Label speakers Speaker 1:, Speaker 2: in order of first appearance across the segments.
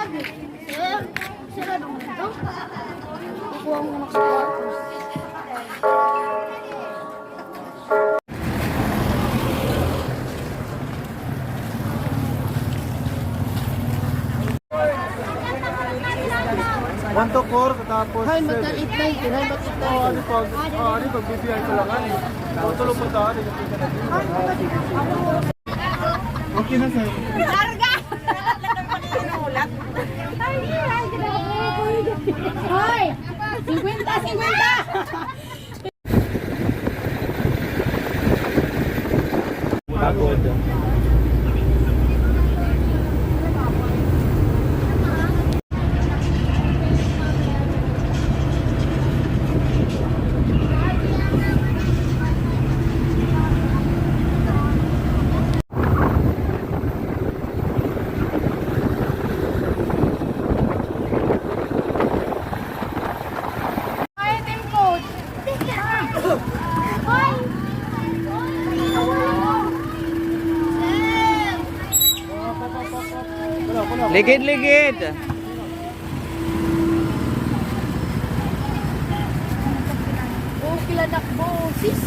Speaker 1: Sira naman ito. Kukuha mo na sa kwartos.
Speaker 2: One to four, tapos
Speaker 1: Hay, magkalit na ito. Hay, magkalit na ito.
Speaker 2: ano pag BBI ko lang ano. Tutulog po tayo. Okay na sir.
Speaker 1: Larga! Hoy! 50!
Speaker 2: Pagod.
Speaker 3: Ligid-ligid.
Speaker 1: Kilanak mo, sis.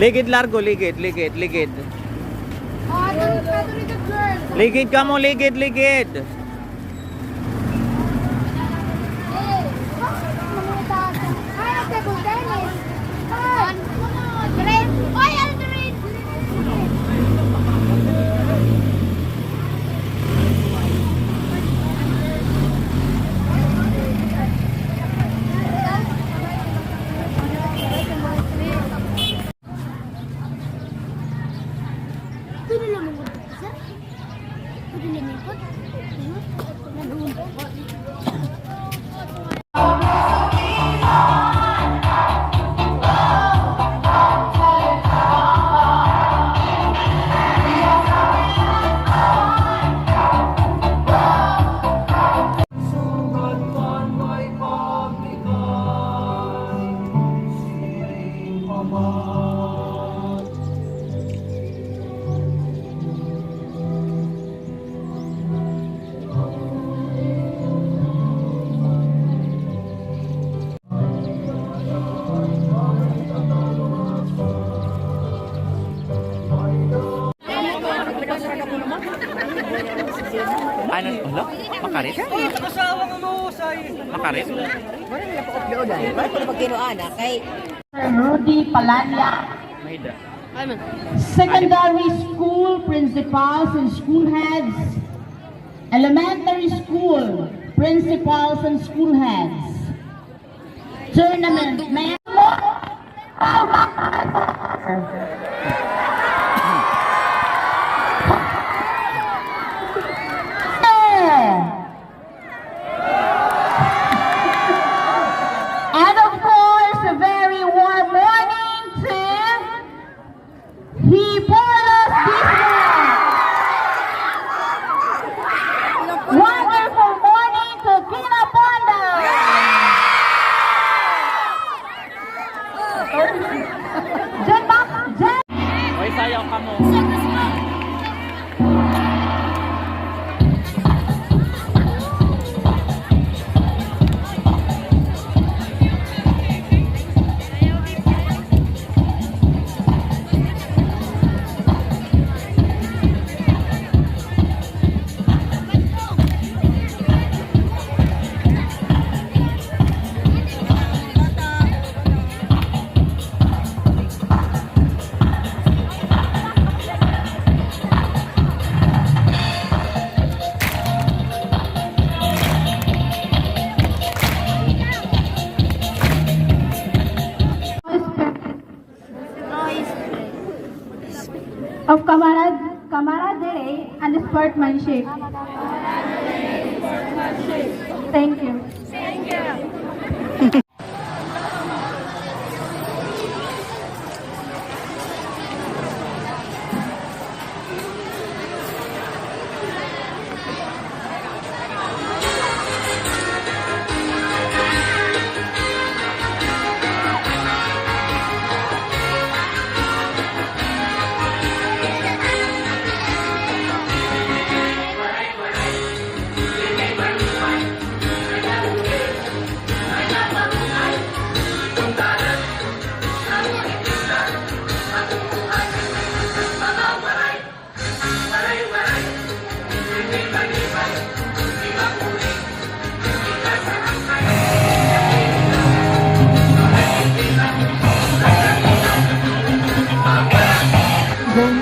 Speaker 3: Ligid largo, ligid.
Speaker 1: Girl.
Speaker 3: Ligid ka mo, ligid. Ano? Wala? Makarit? Makarit?
Speaker 4: Rudy Palanya. Secondary school principals and school heads. Elementary school principals and school heads. Tournament man. And of course, a very warm morning to Hipolos Bismarck. Wonderful morning to Kinaponda. Jen.
Speaker 3: Hoy, sayaw ka mo.
Speaker 4: Of camaraderie and sportsmanship. Thank you.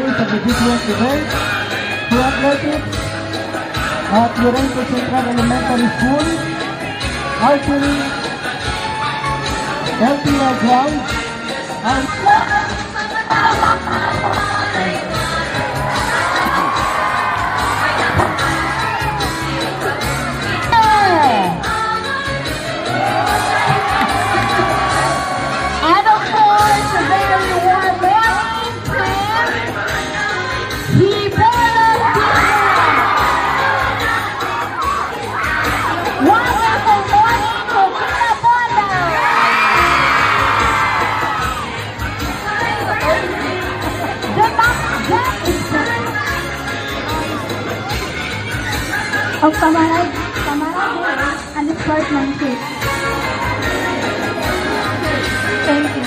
Speaker 5: venues of the different events for athletics at Llorente Central Elementary School, archery, LPR ground, and
Speaker 4: And of course, a very warm morning to he brought us this wonderful morning to Pinabona. The Jack of Samar and the sportsmanship. Thank you.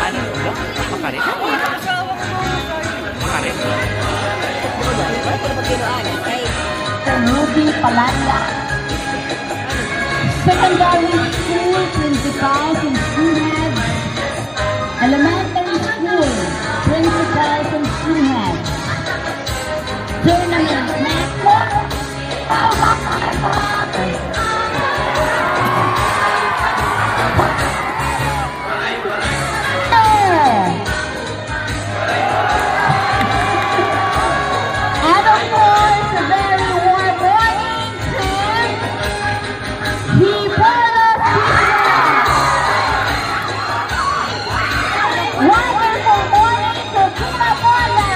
Speaker 3: Ano? Wala? Makarit? Makarit?
Speaker 4: Ruby Palanda. Secondary school principals and school heads. Elementary school principals and school heads. Tournament network. And of course, a very warm morning to he brought us this wonderful morning to Pinabona.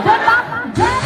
Speaker 4: Good luck, Jack.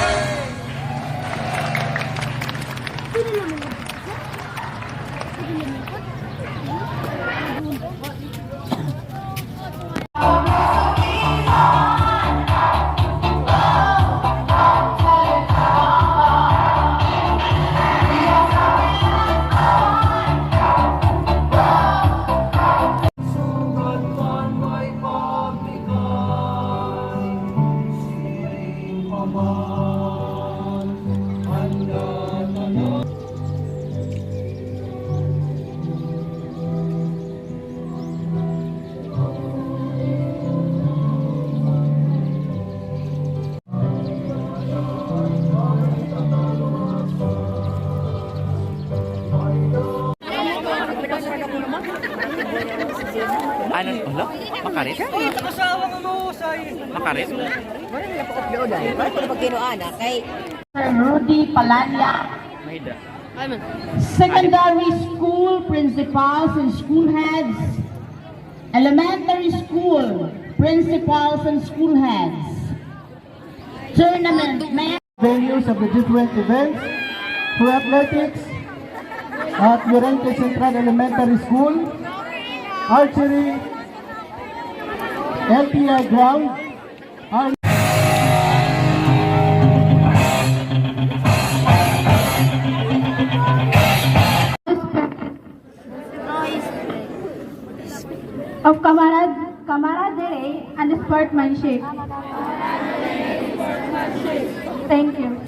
Speaker 3: Ano? Wala? Makarit? Makarit?
Speaker 4: Rudy Palanda.
Speaker 3: Mahida.
Speaker 4: Secondary school principals and school heads. Elementary school principals and school heads. Tournament man.
Speaker 5: venues of the different events for athletics at Llorente Central Elementary School, archery, LPR ground, and
Speaker 4: of camaraderie and sportsmanship. Thank you.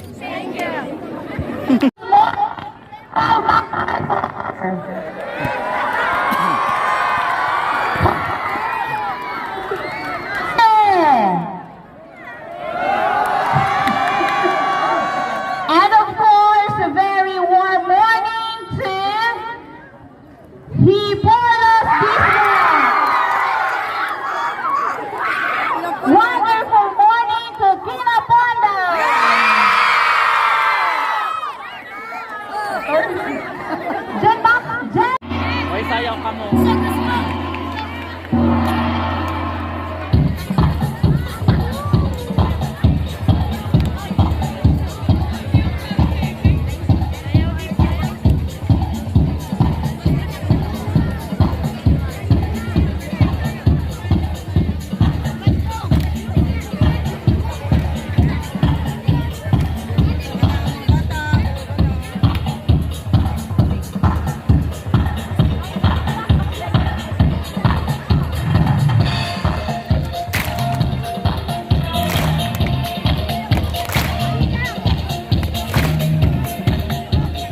Speaker 4: And of course, a very warm morning to he brought us this wonderful morning to Pinabona. Good luck, Jack.
Speaker 3: Hoy, sayaw ka mo.